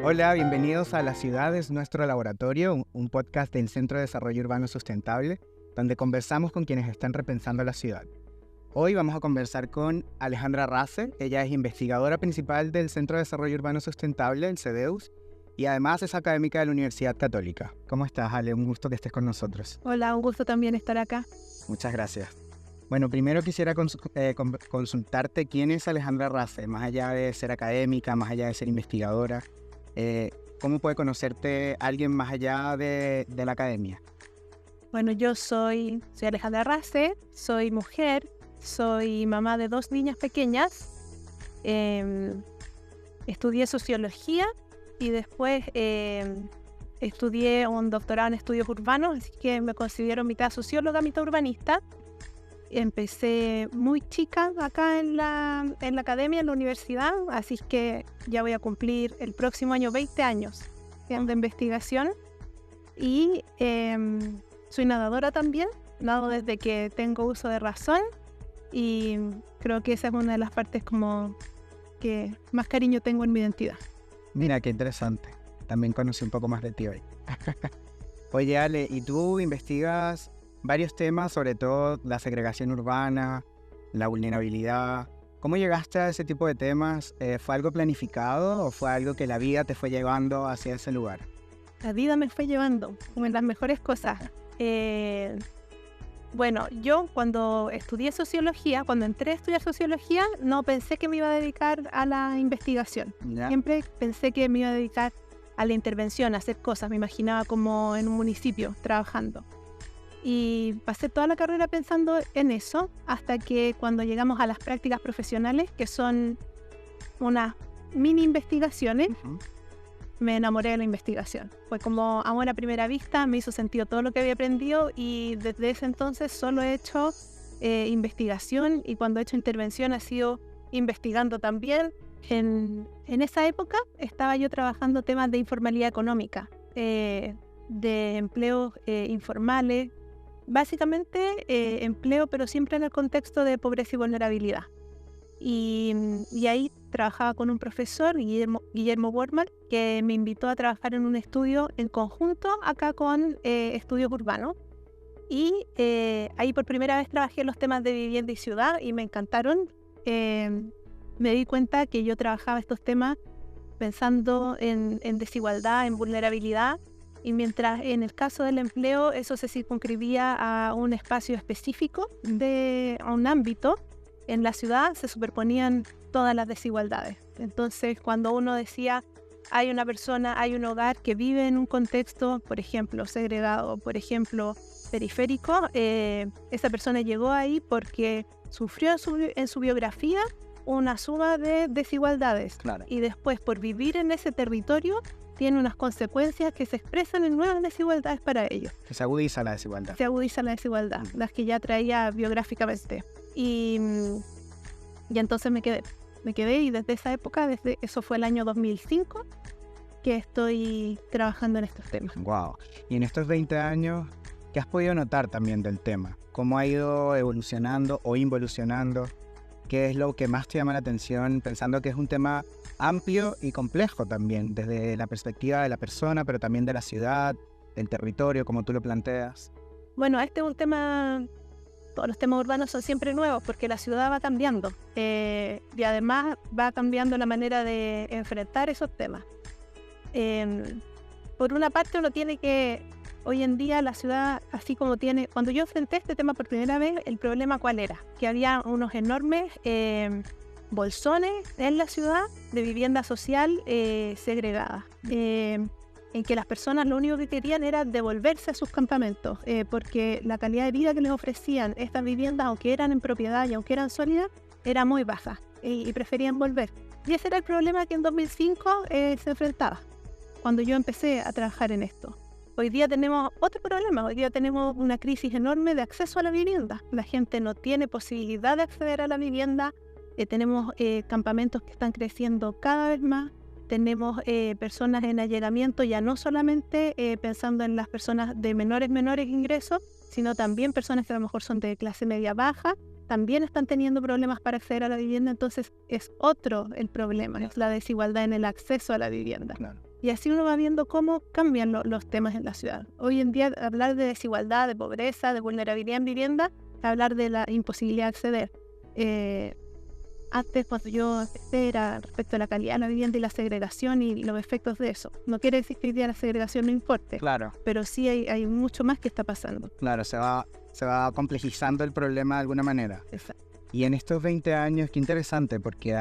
Hola, bienvenidos a La Ciudad es Nuestro Laboratorio, un podcast del Centro de Desarrollo Urbano Sustentable, donde conversamos con quienes están repensando la ciudad. Hoy vamos a conversar con Alejandra Race. Ella es investigadora principal del Centro de Desarrollo Urbano Sustentable, el CDEUS, y además es académica de la Universidad Católica. ¿Cómo estás, Ale? Un gusto que estés con nosotros. Hola, un gusto también estar acá. Muchas gracias. Bueno, primero quisiera consultarte quién es Alejandra Race, más allá de ser académica, más allá de ser investigadora. ¿Cómo puede conocerte alguien más allá de la academia? Bueno, yo soy Alejandra Race, soy mujer, soy mamá de 2 niñas pequeñas, estudié sociología y después estudié un doctorado en estudios urbanos, así que me considero mitad socióloga, mitad urbanista. Empecé muy chica acá en la academia, en la universidad, así que ya voy a cumplir el próximo año 20 años de investigación. Y soy nadadora también, nado desde que tengo uso de razón y creo que esa es una de las partes como que más cariño tengo en mi identidad. Mira, qué interesante. También conocí un poco más de ti hoy. Oye, Ale, ¿y tú investigas varios temas, sobre todo la segregación urbana, la vulnerabilidad? ¿Cómo llegaste a ese tipo de temas? ¿Fue algo planificado o fue algo que la vida te fue llevando hacia ese lugar? La vida me fue llevando, como en las mejores cosas. Bueno, yo cuando estudié sociología, cuando entré a estudiar sociología, no pensé que me iba a dedicar a la investigación. ¿Ya? Siempre pensé que me iba a dedicar a la intervención, a hacer cosas. Me imaginaba como en un municipio trabajando. Y pasé toda la carrera pensando en eso, hasta que cuando llegamos a las prácticas profesionales, que son unas mini investigaciones, me enamoré de la investigación. Fue como amor a primera vista, me hizo sentido todo lo que había aprendido y desde ese entonces solo he hecho investigación, y cuando he hecho intervención ha sido investigando también. En esa época estaba yo trabajando temas de informalidad económica, de empleos informales, básicamente empleo, pero siempre en el contexto de pobreza y vulnerabilidad. Y ahí trabajaba con un profesor, Guillermo Wortmann, que me invitó a trabajar en un estudio en conjunto acá con estudios urbanos. Y ahí por primera vez trabajé en los temas de vivienda y ciudad y me encantaron. Me di cuenta que yo trabajaba estos temas pensando en desigualdad, en vulnerabilidad, y mientras en el caso del empleo eso se circunscribía a un espacio específico, a un ámbito, en la ciudad se superponían todas las desigualdades. Entonces, cuando uno decía, hay una persona, hay un hogar que vive en un contexto, por ejemplo, segregado, por ejemplo, periférico, esa persona llegó ahí porque sufrió en su biografía una suma de desigualdades. Claro. Y después, por vivir en ese territorio, tiene unas consecuencias que se expresan en nuevas desigualdades para ellos. Que se agudiza la desigualdad. Se agudiza la desigualdad, las que ya traía biográficamente. Y entonces me quedé y desde esa época, eso fue el año 2005, que estoy trabajando en estos temas. Wow. Y en estos 20 años, ¿qué has podido notar también del tema? ¿Cómo ha ido evolucionando o involucionando? ¿Qué es lo que más te llama la atención, pensando que es un tema amplio y complejo también, desde la perspectiva de la persona, pero también de la ciudad, del territorio, como tú lo planteas? Bueno, este es un tema, todos los temas urbanos son siempre nuevos porque la ciudad va cambiando y además va cambiando la manera de enfrentar esos temas. Por una parte uno tiene que, hoy en día la ciudad, así como tiene, cuando yo enfrenté este tema por primera vez, el problema ¿cuál era? Que había unos enormes bolsones en la ciudad de vivienda social segregada, en que las personas lo único que querían era devolverse a sus campamentos, porque la calidad de vida que les ofrecían estas viviendas, aunque eran en propiedad y aunque eran sólidas, era muy baja y preferían volver. Y ese era el problema que en 2005 se enfrentaba, cuando yo empecé a trabajar en esto. Hoy día tenemos otro problema, hoy día tenemos una crisis enorme de acceso a la vivienda. La gente no tiene posibilidad de acceder a la vivienda, tenemos campamentos que están creciendo cada vez más, tenemos personas en allegamiento, ya no solamente pensando en las personas de menores ingresos, sino también personas que a lo mejor son de clase media baja, también están teniendo problemas para acceder a la vivienda. Entonces es otro el problema, es la desigualdad en el acceso a la vivienda. Claro. Y así uno va viendo cómo cambian los temas en la ciudad. Hoy en día hablar de desigualdad, de pobreza, de vulnerabilidad en vivienda, es hablar de la imposibilidad de acceder. Antes, cuando yo empecé, era respecto a la calidad de la vivienda y la segregación y los efectos de eso. No quiere decir que hoy día la segregación no importe, Claro, pero sí hay mucho más que está pasando. claro, se va complejizando el problema de alguna manera. Exacto. Y en estos 20 años, qué interesante, porque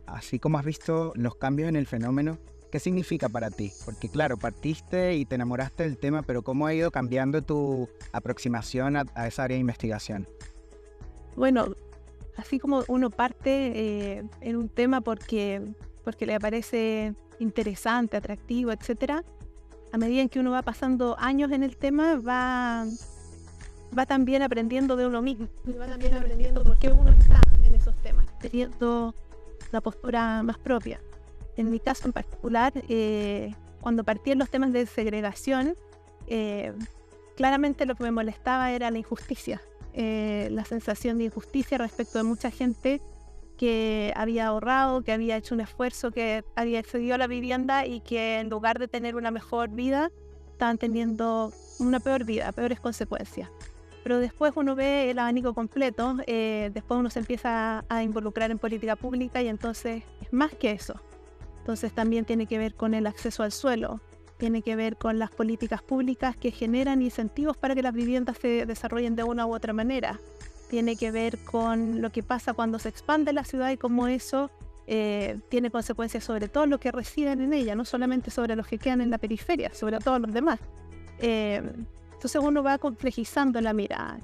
así como has visto los cambios en el fenómeno, ¿qué significa para ti? Porque claro, partiste y te enamoraste del tema, pero ¿cómo ha ido cambiando tu aproximación a esa área de investigación? Bueno, así como uno parte en un tema porque le parece interesante, atractivo, etcétera, a medida en que uno va pasando años en el tema, va también aprendiendo de uno mismo, y va también aprendiendo por qué uno está en esos temas, teniendo una postura más propia. En mi caso en particular, cuando partí en los temas de segregación, claramente lo que me molestaba era la injusticia, la sensación de injusticia respecto de mucha gente que había ahorrado, que había hecho un esfuerzo, que había accedido a la vivienda y que en lugar de tener una mejor vida, estaban teniendo una peor vida, peores consecuencias. Pero después uno ve el abanico completo, después uno se empieza a involucrar en política pública y entonces es más que eso. Entonces también tiene que ver con el acceso al suelo, tiene que ver con las políticas públicas que generan incentivos para que las viviendas se desarrollen de una u otra manera. Tiene que ver con lo que pasa cuando se expande la ciudad y cómo eso tiene consecuencias sobre todos los que residen en ella, no solamente sobre los que quedan en la periferia, sobre todos los demás. Entonces uno va complejizando la mirada,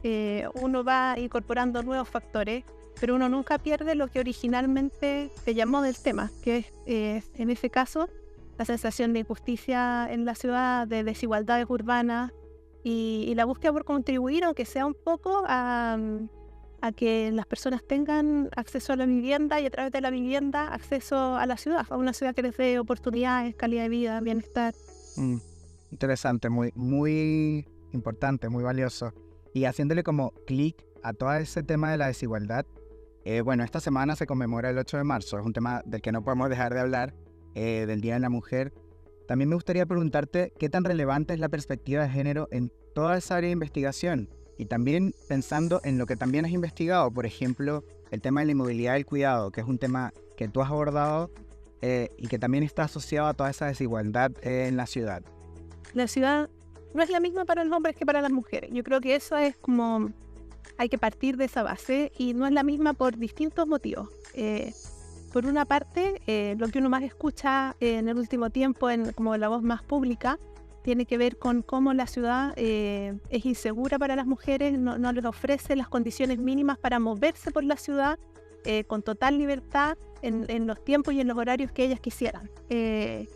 uno va incorporando nuevos factores, pero uno nunca pierde lo que originalmente te llamó del tema, que es en ese caso la sensación de injusticia en la ciudad, de desigualdades urbanas y la búsqueda por contribuir, aunque sea un poco, a que las personas tengan acceso a la vivienda y a través de la vivienda acceso a la ciudad, a una ciudad que les dé oportunidades, calidad de vida, bienestar. Interesante, muy, muy importante, muy valioso. Y haciéndole como clic a todo ese tema de la desigualdad, bueno, esta semana se conmemora el 8 de marzo, es un tema del que no podemos dejar de hablar, del Día de la Mujer. También me gustaría preguntarte qué tan relevante es la perspectiva de género en toda esa área de investigación y también pensando en lo que también has investigado, por ejemplo, el tema de la inmovilidad y el cuidado, que es un tema que tú has abordado y que también está asociado a toda esa desigualdad en la ciudad. La ciudad no es la misma para los hombres que para las mujeres. Yo creo que eso es como... Hay que partir de esa base y no es la misma por distintos motivos. Por una parte, lo que uno más escucha en el último tiempo, como la voz más pública, tiene que ver con cómo la ciudad es insegura para las mujeres, no les ofrece las condiciones mínimas para moverse por la ciudad con total libertad en los tiempos y en los horarios que ellas quisieran. De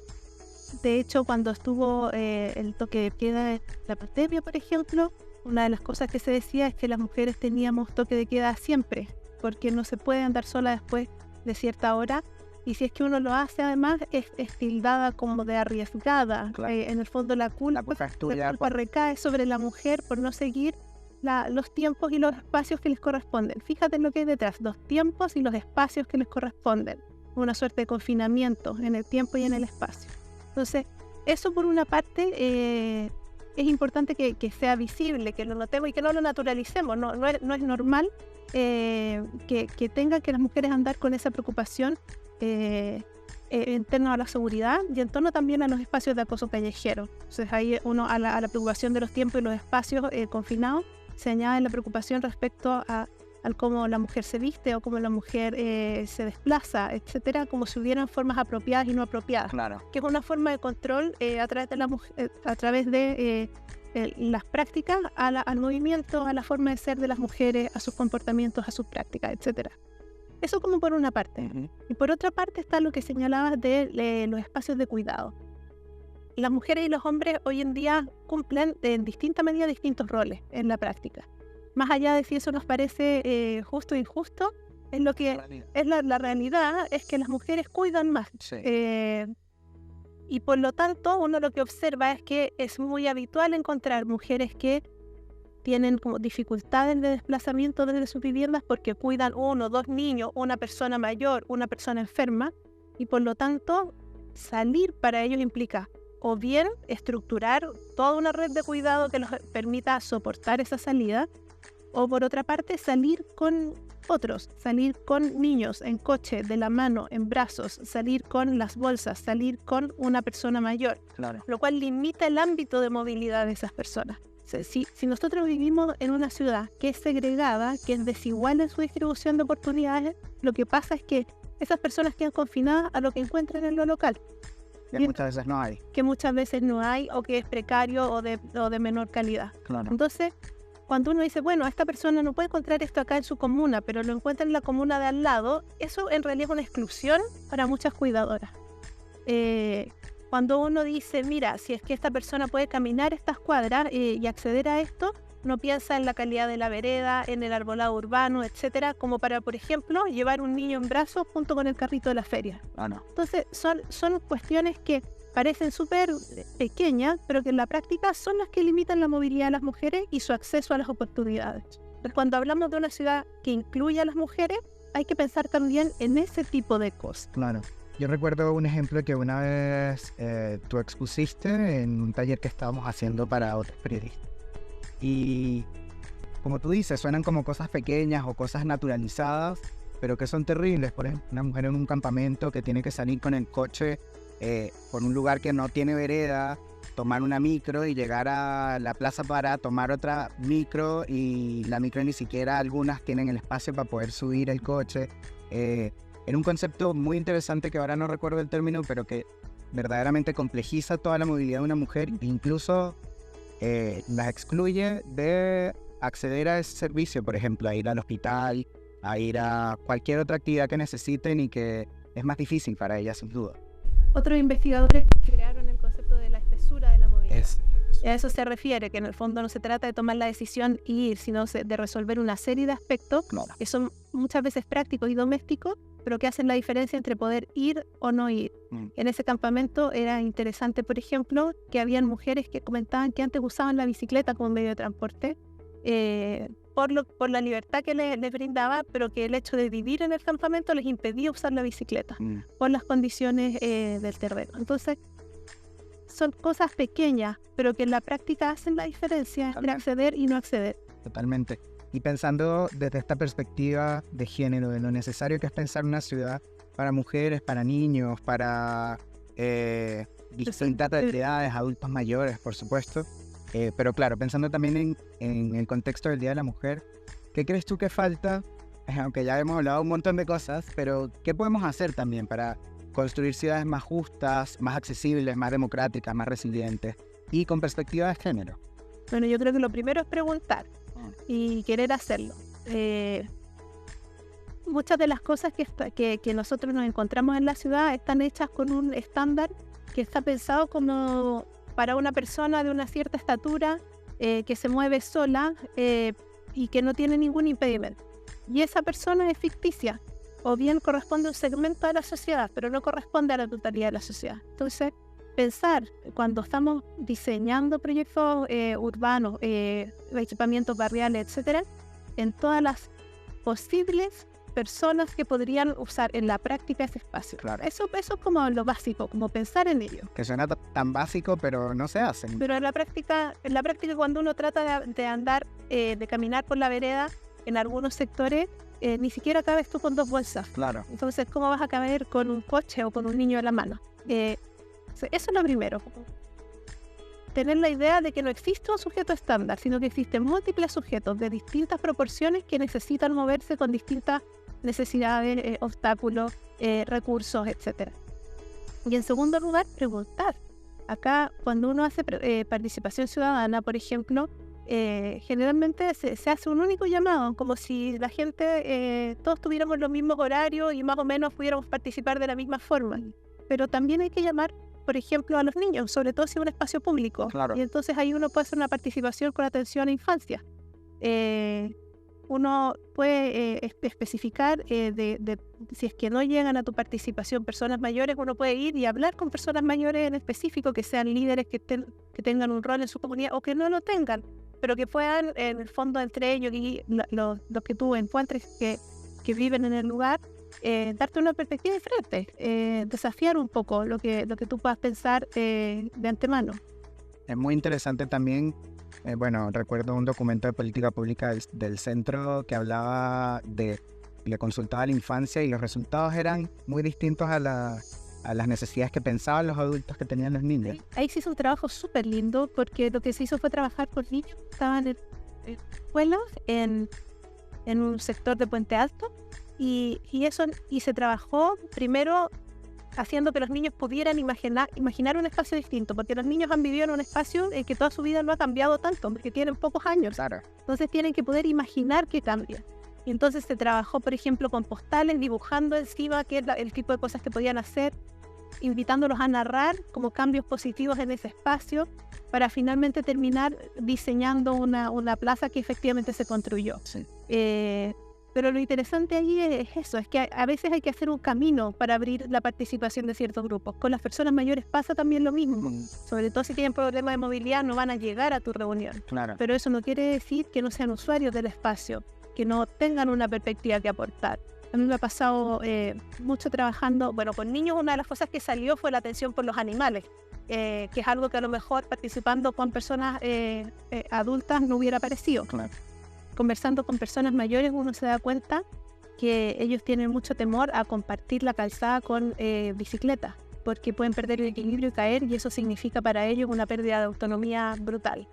hecho, cuando estuvo el toque de queda en la pandemia, por ejemplo, una de las cosas que se decía es que las mujeres teníamos toque de queda siempre, porque no se puede andar sola después de cierta hora, y si es que uno lo hace además es tildada como de arriesgada. Claro. En el fondo la culpa recae sobre la mujer por no seguir los tiempos y los espacios que les corresponden. Fíjate en lo que hay detrás, los tiempos y los espacios que les corresponden, una suerte de confinamiento en el tiempo y en el espacio. Entonces, eso por una parte es importante que sea visible, que lo notemos y que no lo naturalicemos. No es normal que tengan que las mujeres andar con esa preocupación en torno a la seguridad y en torno también a los espacios de acoso callejero. Entonces ahí uno a la preocupación de los tiempos y los espacios confinados se añade la preocupación respecto al cómo la mujer se viste o cómo la mujer se desplaza, etcétera, como si hubieran formas apropiadas y no apropiadas. Claro. Que es una forma de control a través de las prácticas al movimiento, a la forma de ser de las mujeres, a sus comportamientos, a sus prácticas, etcétera. Eso como por una parte. Uh-huh. Y por otra parte está lo que señalabas de los espacios de cuidado. Las mujeres y los hombres hoy en día cumplen en distinta medida distintos roles en la práctica. Más allá de si eso nos parece justo o injusto, es lo que es la realidad, es que las mujeres cuidan más. Sí. Y por lo tanto, uno lo que observa es que es muy habitual encontrar mujeres que tienen como dificultades de desplazamiento desde sus viviendas porque cuidan 1 o 2 niños, una persona mayor, una persona enferma, y por lo tanto salir para ellos implica o bien estructurar toda una red de cuidado que los permita soportar esa salida, o por otra parte salir con otros, salir con niños en coche, de la mano, en brazos, salir con las bolsas, salir con una persona mayor, Claro. lo cual limita el ámbito de movilidad de esas personas. O sea, si nosotros vivimos en una ciudad que es segregada, que es desigual en su distribución de oportunidades, lo que pasa es que esas personas quedan confinadas a lo que encuentran en lo local, Que muchas veces no hay. que muchas veces no hay o que es precario o de menor calidad. Claro. Entonces, cuando uno dice, bueno, esta persona no puede encontrar esto acá en su comuna, pero lo encuentra en la comuna de al lado, eso en realidad es una exclusión para muchas cuidadoras. Cuando uno dice, mira, si es que esta persona puede caminar estas cuadras y acceder a esto, no piensa en la calidad de la vereda, en el arbolado urbano, etcétera, como para, por ejemplo, llevar un niño en brazos junto con el carrito de la feria. Ah, no. Entonces, son cuestiones que parecen súper pequeñas, pero que en la práctica son las que limitan la movilidad de las mujeres y su acceso a las oportunidades. Entonces, cuando hablamos de una ciudad que incluye a las mujeres, hay que pensar también en ese tipo de cosas. Claro. Yo recuerdo un ejemplo que una vez tú expusiste en un taller que estábamos haciendo para otros periodistas. Y como tú dices, suenan como cosas pequeñas o cosas naturalizadas, pero que son terribles. Por ejemplo, una mujer en un campamento que tiene que salir con el coche por un lugar que no tiene vereda, tomar una micro y llegar a la plaza para tomar otra micro, y la micro ni siquiera algunas tienen el espacio para poder subir el coche. Era un concepto muy interesante que ahora no recuerdo el término, pero que verdaderamente complejiza toda la movilidad de una mujer, incluso las excluye de acceder a ese servicio, por ejemplo, a ir al hospital, a ir a cualquier otra actividad que necesiten y que es más difícil para ellas, sin duda. Otros investigadores crearon el concepto de la espesura de la movilidad. A eso se refiere, que en el fondo no se trata de tomar la decisión y ir, sino de resolver una serie de aspectos que son muchas veces prácticos y domésticos, pero que hacen la diferencia entre poder ir o no ir. En ese campamento era interesante, por ejemplo, que habían mujeres que comentaban que antes usaban la bicicleta como medio de transporte por la libertad que les brindaba, pero que el hecho de vivir en el campamento les impedía usar la bicicleta por las condiciones del terreno. Entonces, son cosas pequeñas, pero que en la práctica hacen la diferencia entre acceder y no acceder. Totalmente. Y pensando desde esta perspectiva de género, de lo necesario que es pensar una ciudad para mujeres, para niños, para distintas edades, adultos mayores, por supuesto. Pero claro, pensando también en el contexto del Día de la Mujer, ¿qué crees tú que falta? Aunque ya hemos hablado un montón de cosas, pero ¿qué podemos hacer también para construir ciudades más justas, más accesibles, más democráticas, más resilientes y con perspectiva de género? Bueno, yo creo que lo primero es preguntar y querer hacerlo. Muchas de las cosas que nosotros nos encontramos en la ciudad están hechas con un estándar que está pensado como para una persona de una cierta estatura que se mueve sola y que no tiene ningún impedimento. Y esa persona es ficticia, o bien corresponde a un segmento de la sociedad, pero no corresponde a la totalidad de la sociedad. Entonces, pensar cuando estamos diseñando proyectos urbanos, equipamientos barriales, etcétera, en todas las posibles personas que podrían usar en la práctica ese espacio. Claro. Eso es como lo básico, como pensar en ello. Que suena tan básico, pero no se hacen. Pero en la práctica cuando uno trata de andar, de caminar por la vereda, en algunos sectores, ni siquiera cabes tú con 2 bolsas. Claro. Entonces, ¿cómo vas a caber con un coche o con un niño en la mano? Eso es lo primero. Tener la idea de que no existe un sujeto estándar, sino que existen múltiples sujetos de distintas proporciones que necesitan moverse con distintas necesidades, obstáculos, recursos, etc. Y en segundo lugar, preguntar. Acá, cuando uno hace participación ciudadana, por ejemplo, generalmente se hace un único llamado, como si la gente, todos tuviéramos los mismos horarios y más o menos pudiéramos participar de la misma forma. Pero también hay que llamar, por ejemplo, a los niños, sobre todo si es un espacio público. Claro. Y entonces ahí uno puede hacer una participación con atención a infancia. Uno puede especificar si es que no llegan a tu participación personas mayores, uno puede ir y hablar con personas mayores en específico, que sean líderes que tengan un rol en su comunidad o que no lo tengan, pero que puedan, en el fondo, entre ellos y los que tú encuentres que viven en el lugar, darte una perspectiva diferente, desafiar un poco lo que tú puedas pensar de antemano. Es muy interesante también, recuerdo un documento de política pública del centro que hablaba le consultaba a la infancia y los resultados eran muy distintos a las necesidades que pensaban los adultos que tenían los niños. Ahí se hizo un trabajo súper lindo porque lo que se hizo fue trabajar con niños que estaban en escuelas en un sector de Puente Alto y se trabajó primero haciendo que los niños pudieran imaginar un espacio distinto, porque los niños han vivido en un espacio en que toda su vida no ha cambiado tanto, porque tienen pocos años. Claro. Entonces tienen que poder imaginar que cambia. Y entonces se trabajó, por ejemplo, con postales, dibujando encima qué es el tipo de cosas que podían hacer, invitándolos a narrar como cambios positivos en ese espacio, para finalmente terminar diseñando una plaza que efectivamente se construyó. Sí. Pero lo interesante ahí es eso, es que a veces hay que hacer un camino para abrir la participación de ciertos grupos. Con las personas mayores pasa también lo mismo. Sobre todo si tienen problemas de movilidad, no van a llegar a tu reunión. Claro. Pero eso no quiere decir que no sean usuarios del espacio, que no tengan una perspectiva que aportar. A mí me ha pasado mucho trabajando, con niños. Una de las cosas que salió fue la atención por los animales, que es algo que a lo mejor participando con personas adultas no hubiera aparecido. Claro. Conversando con personas mayores uno se da cuenta que ellos tienen mucho temor a compartir la calzada con bicicletas, porque pueden perder el equilibrio y caer, y eso significa para ellos una pérdida de autonomía brutal.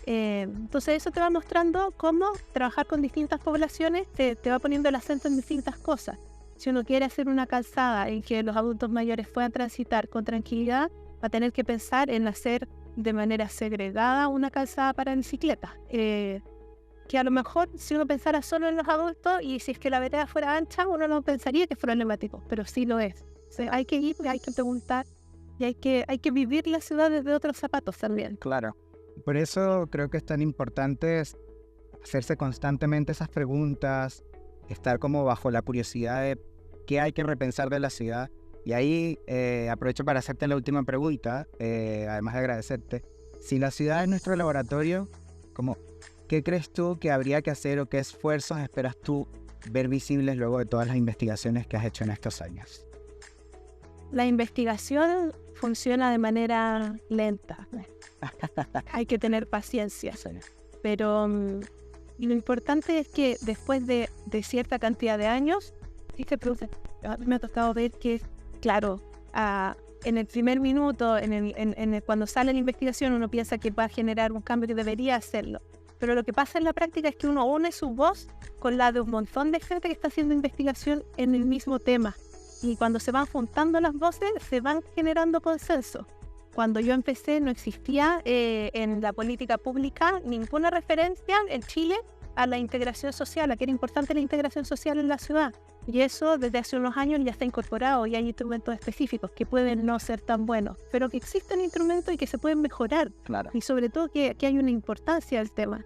Entonces eso te va mostrando cómo trabajar con distintas poblaciones te va poniendo el acento en distintas cosas. Si uno quiere hacer una calzada en que los adultos mayores puedan transitar con tranquilidad, va a tener que pensar en hacer de manera segregada una calzada para bicicletas. Que a lo mejor si uno pensara solo en los adultos y si es que la vereda fuera ancha, uno no pensaría que es problemático, pero sí lo es. O sea, hay que ir, hay que preguntar y hay que vivir la ciudad desde otros zapatos también. Claro. Por eso creo que es tan importante hacerse constantemente esas preguntas, estar como bajo la curiosidad de qué hay que repensar de la ciudad. Y ahí aprovecho para hacerte la última pregunta, además de agradecerte. Si la ciudad es nuestro laboratorio, ¿qué crees tú que habría que hacer o qué esfuerzos esperas tú ver visibles luego de todas las investigaciones que has hecho en estos años? La investigación funciona de manera lenta. Hay que tener paciencia. Sí. Pero lo importante es que después de cierta cantidad de años, a mí me ha tocado ver que, claro, en el primer minuto, cuando sale la investigación, uno piensa que va a generar un cambio que debería hacerlo. Pero lo que pasa en la práctica es que uno une su voz con la de un montón de gente que está haciendo investigación en el mismo tema. Y cuando se van juntando las voces, se van generando consenso. Cuando yo empecé no existía en la política pública ninguna referencia en Chile a la integración social, a que era importante la integración social en la ciudad. Y eso desde hace unos años ya está incorporado y hay instrumentos específicos que pueden no ser tan buenos, pero que existen instrumentos y que se pueden mejorar. Claro. Y sobre todo que hay una importancia al tema.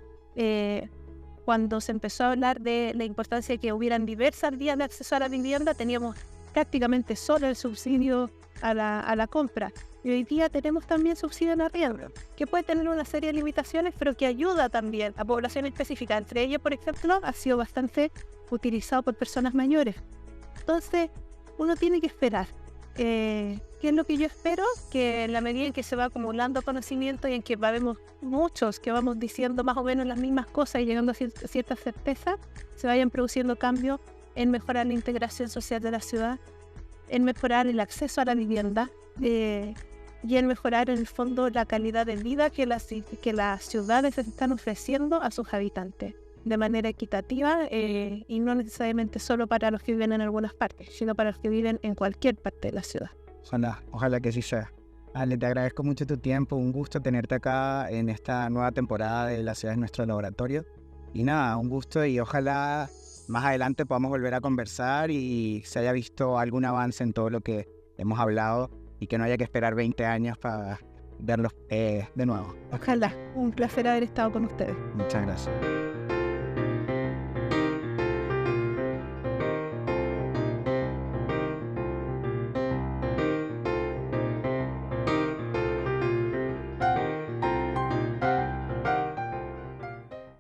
Cuando se empezó a hablar de la importancia de que hubieran diversas vías de acceso a la vivienda, teníamos prácticamente solo el subsidio a la compra. Y hoy día tenemos también subsidio en arriendo, que puede tener una serie de limitaciones, pero que ayuda también a poblaciones específicas. Entre ellas, por ejemplo, ha sido bastante utilizado por personas mayores. Entonces, uno tiene que esperar. ¿Qué es lo que yo espero? Que en la medida en que se va acumulando conocimiento y en que vemos muchos que vamos diciendo más o menos las mismas cosas y llegando a cierta certeza, se vayan produciendo cambios en mejorar la integración social de la ciudad, en mejorar el acceso a la vivienda y en mejorar en el fondo la calidad de vida que las ciudades están ofreciendo a sus habitantes de manera equitativa y no necesariamente solo para los que viven en algunas partes, sino para los que viven en cualquier parte de la ciudad. Ojalá que sí sea. Ale, te agradezco mucho tu tiempo, un gusto tenerte acá en esta nueva temporada de La Ciudad es Nuestro Laboratorio. Y nada, un gusto y ojalá más adelante podamos volver a conversar y se haya visto algún avance en todo lo que hemos hablado y que no haya que esperar 20 años para verlos de nuevo. Ojalá, un placer haber estado con ustedes. Muchas gracias.